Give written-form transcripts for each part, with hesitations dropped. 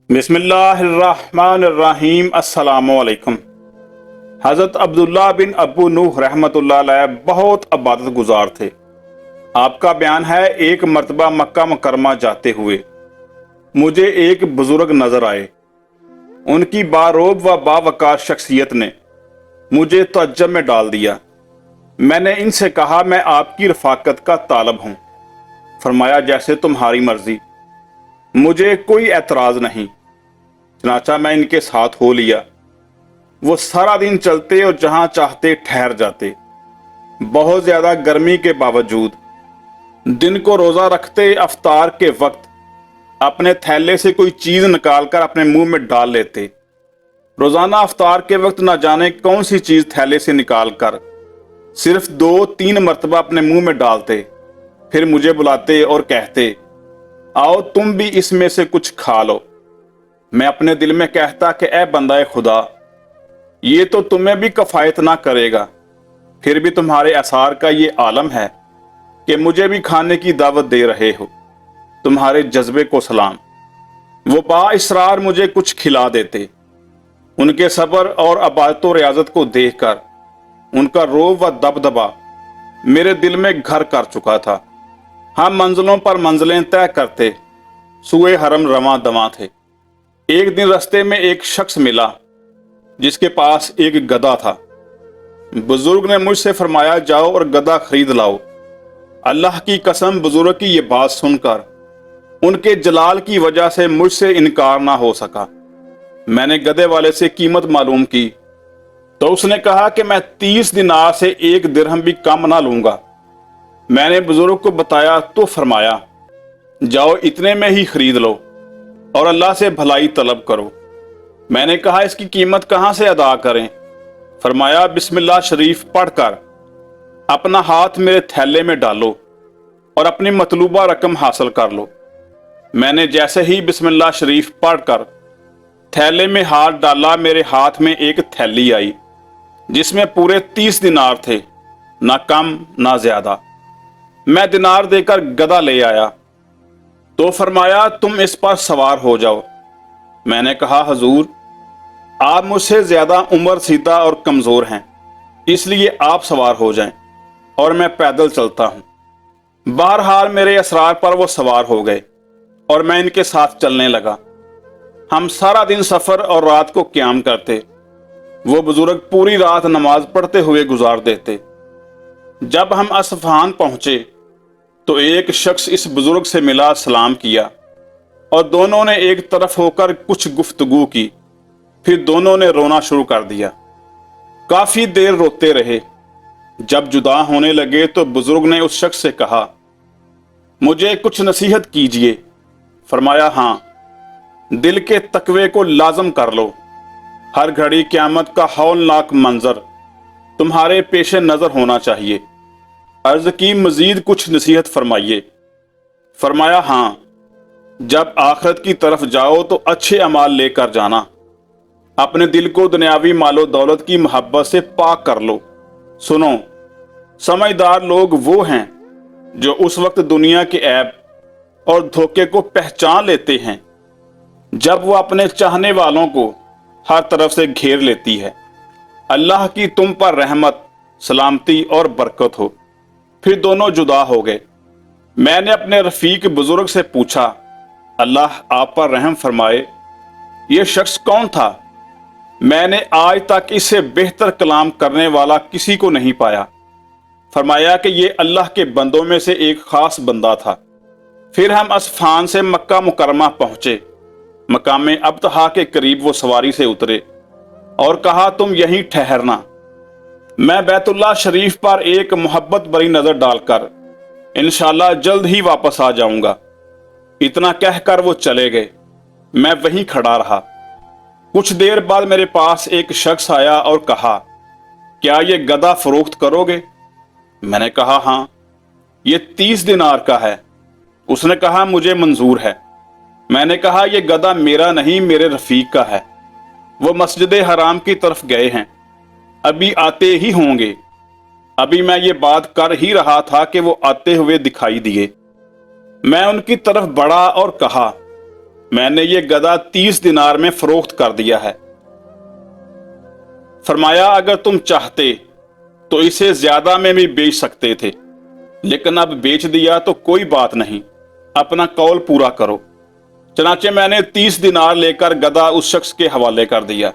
बिस्मिल्लाहिर्रहमानिर्रहीम। अस्सलामुअलैकुम। हज़रत अब्दुल्ला बिन अबू नूह रहमतुल्लाह अलैह बहुत इबादत गुजार थे। आपका बयान है, एक मर्तबा मक्का मुकरमा जाते हुए मुझे एक बुजुर्ग नजर आए। उनकी बारोब व बावकार शख्सियत ने मुझे तअज्जुब में डाल दिया। मैंने इनसे कहा, मैं आपकी रफाकत का तालब हूँ। फरमाया, जैसे तुम्हारी मर्जी, मुझे कोई एतराज नहीं। चनाचा मैं इनके साथ हो लिया। वो सारा दिन चलते और जहां चाहते ठहर जाते। बहुत ज्यादा गर्मी के बावजूद दिन को रोजा रखते। अफ्तार के वक्त अपने थैले से कोई चीज निकालकर अपने मुंह में डाल लेते। रोजाना अफ्तार के वक्त न जाने कौन सी चीज थैले से निकालकर सिर्फ 2-3 मरतबा अपने मुंह में डालते। फिर मुझे बुलाते और कहते, आओ तुम भी इसमें से कुछ खा लो। मैं अपने दिल में कहता कि ए बंदा खुदा, ये तो तुम्हें भी कफायत ना करेगा। फिर भी तुम्हारे आसार का ये आलम है कि मुझे भी खाने की दावत दे रहे हो। तुम्हारे जज्बे को सलाम। वो बाइसरार मुझे कुछ खिला देते। उनके सब्र और अबादत और रियाजत को देखकर उनका रोब व दबदबा मेरे दिल में घर कर चुका था। हम मंजिलों पर मंजिलें तय करते, सुए हरम रवां दवां थे। एक दिन रास्ते में एक शख्स मिला जिसके पास एक गधा था। बुजुर्ग ने मुझसे फरमाया, जाओ और गधा खरीद लाओ। अल्लाह की कसम, बुजुर्ग की ये बात सुनकर उनके जलाल की वजह से मुझसे इनकार ना हो सका। मैंने गधे वाले से कीमत मालूम की तो उसने कहा कि मैं 30 दिनार से 1 दिरहम भी कम ना लूंगा। मैंने बुजुर्ग को बताया तो फरमाया, जाओ इतने में ही खरीद लो और अल्लाह से भलाई तलब करो। मैंने कहा, इसकी कीमत कहां से अदा करें? फरमाया, बिस्मिल्लाह शरीफ पढ़कर अपना हाथ मेरे थैले में डालो और अपनी मतलूबा रकम हासिल कर लो। मैंने जैसे ही बिस्मिल्लाह शरीफ पढ़कर थैले में हाथ डाला, मेरे हाथ में एक थैली आई जिसमें पूरे 30 दिनार थे, ना कम ना ज्यादा। मैं दिनार देकर गधा ले आया तो फरमाया, तुम इस पर सवार हो जाओ। मैंने कहा, हजूर, आप मुझसे ज्यादा उम्र सीधा और कमजोर हैं, इसलिए आप सवार हो जाएं और मैं पैदल चलता हूं। बहरहाल मेरे असरार पर वो सवार हो गए और मैं इनके साथ चलने लगा। हम सारा दिन सफर और रात को क्याम करते। वो बुजुर्ग पूरी रात नमाज पढ़ते हुए गुजार देते। जब हम असफहान पहुंचे तो एक शख्स इस बुजुर्ग से मिला, सलाम किया और दोनों ने एक तरफ होकर कुछ गुफ्तगू की। फिर दोनों ने रोना शुरू कर दिया। काफी देर रोते रहे। जब जुदा होने लगे तो बुजुर्ग ने उस शख्स से कहा, मुझे कुछ नसीहत कीजिए। फरमाया, हाँ, दिल के तकवे को लाजम कर लो। हर घड़ी क़यामत का हौलनाक मंजर तुम्हारे पेश नजर होना चाहिए। अर्ज की, मजीद कुछ नसीहत फरमाइए। फरमाया, हाँ, जब आखिरत की तरफ जाओ तो अच्छे अमाल लेकर जाना। अपने दिल को दुनियावी मालो दौलत की मोहब्बत से पाक कर लो। सुनो, समझदार लोग वो हैं जो उस वक्त दुनिया के ऐब और धोखे को पहचान लेते हैं जब वो अपने चाहने वालों को हर तरफ से घेर लेती है। अल्लाह की तुम पर रहमत, सलामती और बरकत हो। फिर दोनों जुदा हो गए। मैंने अपने रफीक बुजुर्ग से पूछा, अल्लाह आप पर रहम फरमाए, ये शख्स कौन था? मैंने आज तक इससे बेहतर कलाम करने वाला किसी को नहीं पाया। फरमाया कि ये अल्लाह के बंदों में से एक खास बंदा था। फिर हम असफान से मक्का मुकरमा पहुंचे। मकामे अब्तहा के करीब वो सवारी से उतरे और कहा, तुम यहीं ठहरना, मैं बैतुल्लाह शरीफ पर एक मोहब्बत भरी नजर डालकर इंशाअल्लाह जल्द ही वापस आ जाऊंगा। इतना कहकर वो चले गए। मैं वहीं खड़ा रहा। कुछ देर बाद मेरे पास एक शख्स आया और कहा, क्या ये गधा फरोख्त करोगे? मैंने कहा, हाँ, ये 30 दिनार का है। उसने कहा, मुझे मंजूर है। मैंने कहा, यह गधा मेरा नहीं, मेरे रफीक का है। वो मस्जिद हराम की तरफ गए हैं, अभी आते ही होंगे। अभी मैं ये बात कर ही रहा था कि वो आते हुए दिखाई दिए। मैं उनकी तरफ बढ़ा और कहा, میں نے یہ گدھا 30 دینار میں فروخت کر دیا ہے۔ فرمایا اگر تم چاہتے تو اسے زیادہ میں بھی بیچ سکتے تھے، لیکن اب بیچ دیا تو کوئی بات نہیں، اپنا قول پورا کرو۔ چنانچہ میں نے 30 دینار لے کر گدھا اس شخص کے حوالے کر دیا۔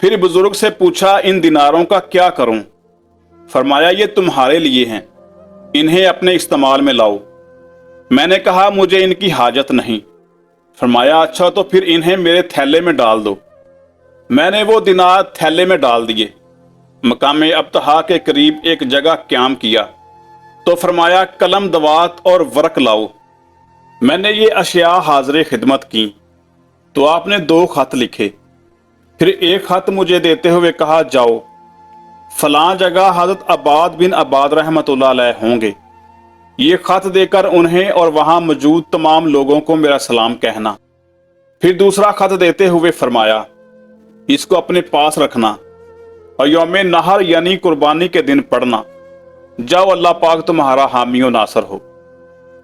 پھر بزرگ سے پوچھا ان دیناروں کا کیا کروں؟ فرمایا یہ تمہارے لیے ہیں، انہیں اپنے استعمال میں لاؤ۔ میں نے کہا مجھے ان کی حاجت نہیں۔ فرمایا اچھا تو پھر انہیں میرے تھیلے میں ڈال دو۔ میں نے وہ دینار تھیلے میں ڈال دیے۔ مقام ابتہا کے قریب ایک جگہ قیام کیا تو فرمایا قلم دوات اور ورق لاؤ۔ میں نے یہ اشیاء حاضر خدمت کی تو آپ نے 2 خط لکھے، پھر ایک خط مجھے دیتے ہوئے کہا جاؤ فلاں جگہ حضرت عباد بن عباد رحمت اللہ علیہ ہوں گے، یہ خط دے کر انہیں اور وہاں موجود تمام لوگوں کو میرا سلام کہنا۔ پھر دوسرا خط دیتے ہوئے فرمایا اس کو اپنے پاس رکھنا اور یوم نحر یعنی قربانی کے دن پڑھنا، جاؤ اللہ پاک تمہارا حامی و ناصر ہو۔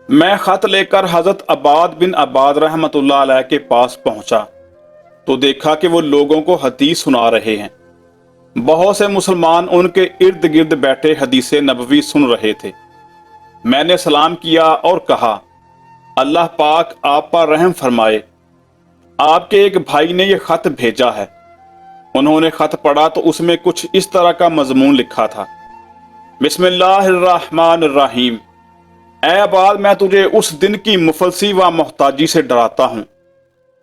میں خط لے کر حضرت عباد بن عباد رحمت اللہ علیہ کے پاس پہنچا تو دیکھا کہ وہ لوگوں کو حدیث سنا رہے ہیں۔ بہت سے مسلمان ان کے ارد گرد بیٹھے حدیث نبوی سن رہے تھے۔ میں نے سلام کیا اور کہا اللہ پاک آپ پر رحم فرمائے، آپ کے ایک بھائی نے یہ خط بھیجا ہے۔ انہوں نے خط پڑھا تو اس میں کچھ اس طرح کا مضمون لکھا تھا، بسم اللہ الرحمن الرحیم، اے عباد میں تجھے اس دن کی مفلسی و محتاجی سے ڈراتا ہوں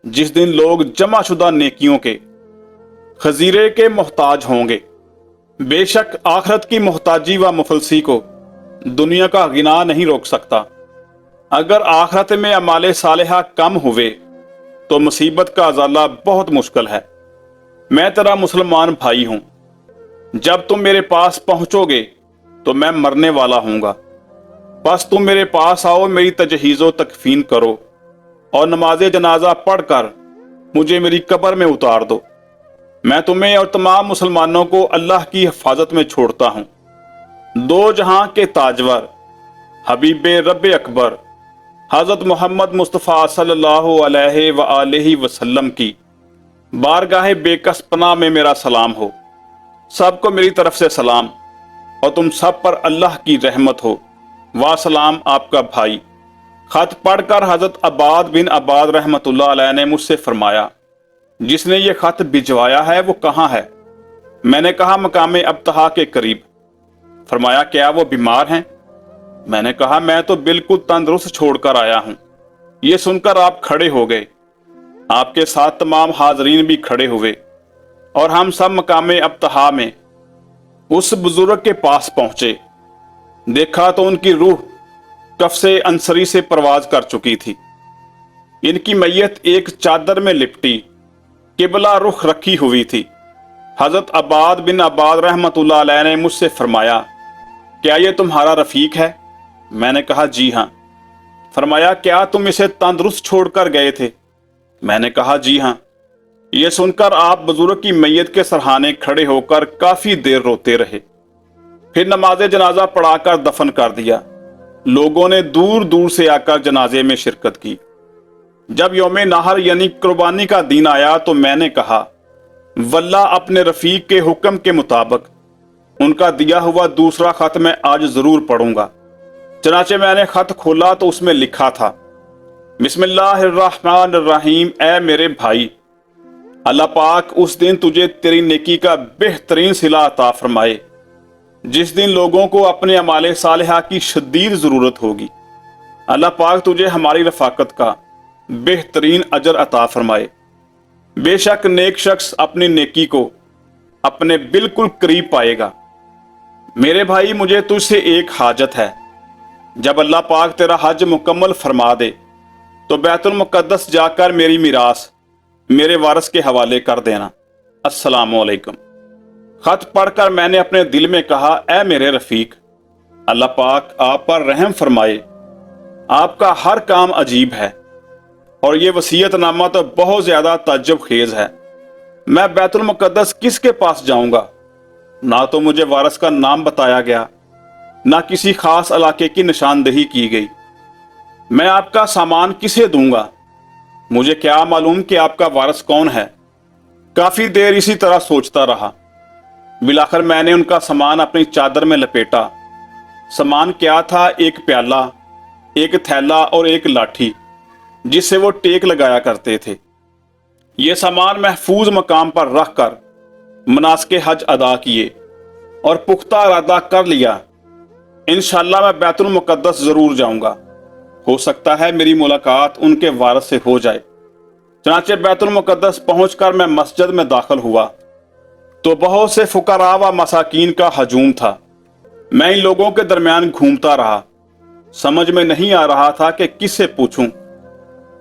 جس دن لوگ جمع شدہ نیکیوں کے خزیرے کے محتاج ہوں گے۔ بے شک آخرت کی محتاجی و مفلسی کو دنیا کا غنا نہیں روک سکتا۔ اگر آخرت میں اعمال صالحہ کم ہوئے تو مصیبت کا ازالہ بہت مشکل ہے۔ میں تیرا مسلمان بھائی ہوں، جب تم میرے پاس پہنچو گے تو میں مرنے والا ہوں گا، بس تم میرے پاس آؤ، میری تجہیز و تکفین کرو اور نماز جنازہ پڑھ کر مجھے میری قبر میں اتار دو۔ میں تمہیں اور تمام مسلمانوں کو اللہ کی حفاظت میں چھوڑتا ہوں۔ 2 جہاں کے تاجور حبیب رب اکبر حضرت محمد مصطفیٰ صلی اللہ علیہ وآلہ وسلم کی بارگاہ بے کس پناہ میں میرا سلام ہو۔ سب کو میری طرف سے سلام اور تم سب پر اللہ کی رحمت ہو۔ واسلام آپ کا بھائی۔ خط پڑھ کر حضرت عباد بن عباد رحمت اللہ علیہ نے مجھ سے فرمایا جس نے یہ خط بھجوایا ہے وہ کہاں ہے؟ میں نے کہا مقام ابتہا کے قریب۔ فرمایا کیا وہ بیمار ہیں؟ میں نے کہا میں تو بالکل تندرست چھوڑ کر آیا ہوں۔ یہ سن کر آپ کھڑے ہو گئے، آپ کے ساتھ تمام حاضرین بھی کھڑے ہوئے اور ہم سب مقام ابتہا میں اس بزرگ کے پاس پہنچے۔ دیکھا تو ان کی روح کفس انصری سے پرواز کر چکی تھی۔ ان کی میت ایک چادر میں لپٹی قبلہ رخ رکھی ہوئی تھی۔ حضرت عباد بن عباد رحمت اللہ علیہ نے مجھ سے فرمایا کیا یہ تمہارا رفیق ہے؟ میں نے کہا جی ہاں۔ فرمایا کیا تم اسے تندرست چھوڑ کر گئے تھے؟ میں نے کہا جی ہاں۔ یہ سن کر آپ بزرگ کی میت کے سرہانے کھڑے ہو کر کافی دیر روتے رہے، پھر نماز جنازہ پڑھا کر دفن کر دیا۔ لوگوں نے دور دور سے آ کر جنازے میں شرکت کی۔ جب یوم نحر یعنی قربانی کا دن آیا تو میں نے کہا واللہ اپنے رفیق کے حکم کے مطابق ان کا دیا ہوا دوسرا خط میں آج ضرور پڑھوں گا۔ چنانچہ میں نے خط کھولا تو اس میں لکھا تھا بسم اللہ الرحمن الرحیم، اے میرے بھائی، اللہ پاک اس دن تجھے تیری نیکی کا بہترین صلہ عطا فرمائے جس دن لوگوں کو اپنے اعمال صالحہ کی شدید ضرورت ہوگی۔ اللہ پاک تجھے ہماری رفاقت کا بہترین اجر عطا فرمائے۔ بے شک نیک شخص اپنی نیکی کو اپنے بالکل قریب پائے گا۔ میرے بھائی مجھے تجھ سے ایک حاجت ہے، جب اللہ پاک تیرا حج مکمل فرما دے تو بیت المقدس جا کر میری میراث میرے وارث کے حوالے کر دینا۔ السلام علیکم۔ خط پڑھ کر میں نے اپنے دل میں کہا اے میرے رفیق، اللہ پاک آپ پر رحم فرمائے، آپ کا ہر کام عجیب ہے اور یہ وصیت نامہ تو بہت زیادہ تعجب خیز ہے۔ میں بیت المقدس کس کے پاس جاؤں گا؟ نہ تو مجھے وارث کا نام بتایا گیا، نہ کسی خاص علاقے کی نشاندہی کی گئی۔ میں آپ کا سامان کسے دوں گا؟ मुझे क्या मालूम कि आपका वारिस कौन है। काफी देर इसी तरह सोचता रहा। बिलाखिर मैंने उनका सामान अपनी चादर में लपेटा। सामान क्या था? एक प्याला, एक थैला और एक लाठी जिससे वो टेक लगाया करते थे। ये सामान महफूज मकाम पर रखकर मनासके हज अदा किए और पुख्ता इरादा कर लिया, इंशाअल्लाह मैं बैतुल मुकद्दस जरूर जाऊंगा। हो सकता है मेरी मुलाकात उनके वारिस से हो जाए। चनाचे बैतुल मुकद्दस पहुंचकर मैं मस्जिद में दाखिल हुआ तो बहुत से फुकरा व मसाकीन का हजूम था। मैं इन लोगों के दरमियान घूमता रहा। समझ में नहीं आ रहा था कि किससे पूछूं।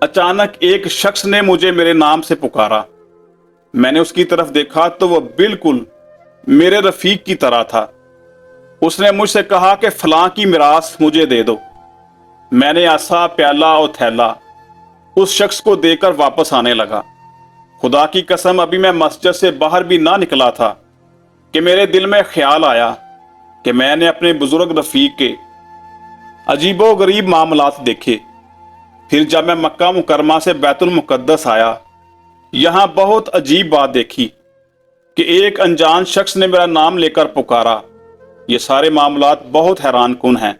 अचानक एक शख्स ने मुझे मेरे नाम से पुकारा। मैंने उसकी तरफ देखा तो वह बिल्कुल मेरे रफीक की तरह था। उसने मुझसे कहा कि फलां की मिरास मुझे दे दो। मैंने आसा, प्याला और थैला उस शख्स को देकर वापस आने लगा। खुदा की कसम, अभी मैं मस्जिद से बाहर भी ना निकला था कि मेरे दिल में ख्याल आया कि मैंने अपने बुजुर्ग रफीक के अजीबो गरीब मामलात देखे। फिर जब मैं मक्का मुकरमा से बैतुल मुकद्दस आया, यहां बहुत अजीब बात देखी कि एक अनजान शख्स ने मेरा नाम लेकर पुकारा। ये सारे मामलात बहुत हैरान कुन हैं।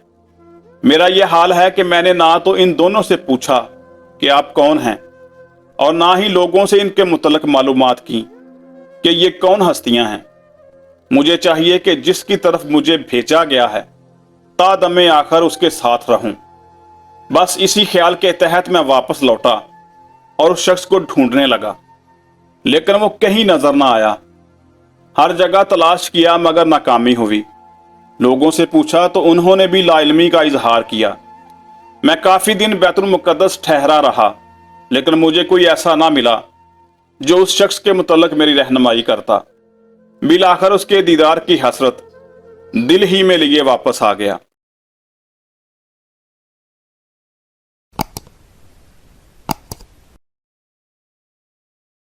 मेरा यह हाल है कि मैंने ना तो इन दोनों से पूछा कि आप कौन हैं और ना ही लोगों से इनके मुतल्लिक मालूमात की कि ये कौन हस्तियां हैं। मुझे चाहिए कि जिसकी तरफ मुझे भेजा गया है तादमे आखिर उसके साथ रहूं। बस इसी ख्याल के तहत मैं वापस लौटा और उस शख्स को ढूंढने लगा, लेकिन वो कहीं नजर ना आया। हर जगह तलाश किया मगर नाकामी हुई। लोगों से पूछा तो उन्होंने भी लाइल्मी का इजहार किया। मैं काफी दिन बैतुल मुकद्दस ठहरा रहा, लेकिन मुझे कोई ऐसा ना मिला जो उस शख्स के मुतल्लिक मेरी रहनुमाई करता। बिलाखिर उसके दीदार की हसरत दिल ही में लिए वापस आ गया।